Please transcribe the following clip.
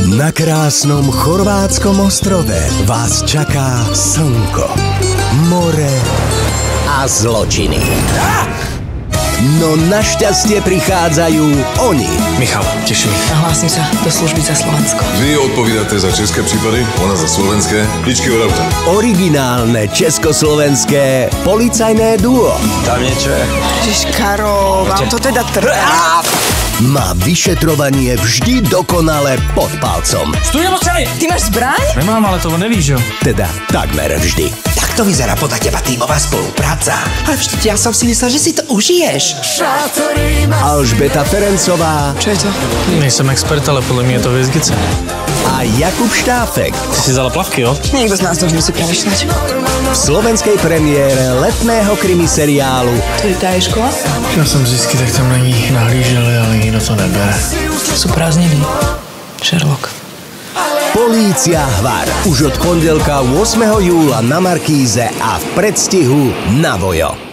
Na krásnom chorvátskom ostrove vás čaká slnko, more a zločiny. No našťastie prichádzajú oni. Michal, teší mi. Hlásim sa do služby za Slovensko. Vy odpovídate za české prípady, ona za slovenské. Ličky od auta. Originálne československé policajné duo. Tam niečo je. Ježiš, Karol, vám to teda trvá. Má vyšetrovanie vždy dokonale pod palcom. Studiamo celý! Ty máš zbraň? Nemám, ale to nevíš, jo. Teda takmer vždy. Tak to vyzerá podľa teba tímová spolupráca. Ale vždyť ja som si myslel, že si to užiješ. Alžbeta Ferencová Čo je to? Nejsem expert, ale podľa mňa je to viezgice. a Jakub Štáfek Ty si vzala plavky, jo? Niekto z nás to už musí premyšľať. v slovenskej premiére letného krimiseriálu To je tá je škola? Já jsem zjistil, tak tam na ní nahlíželi, ale nikdo to nebere. Sú prázdniny. Sherlock. Polícia Hvar. Už od pondelka 8. júla na Markíze a v predstihu na Vojo.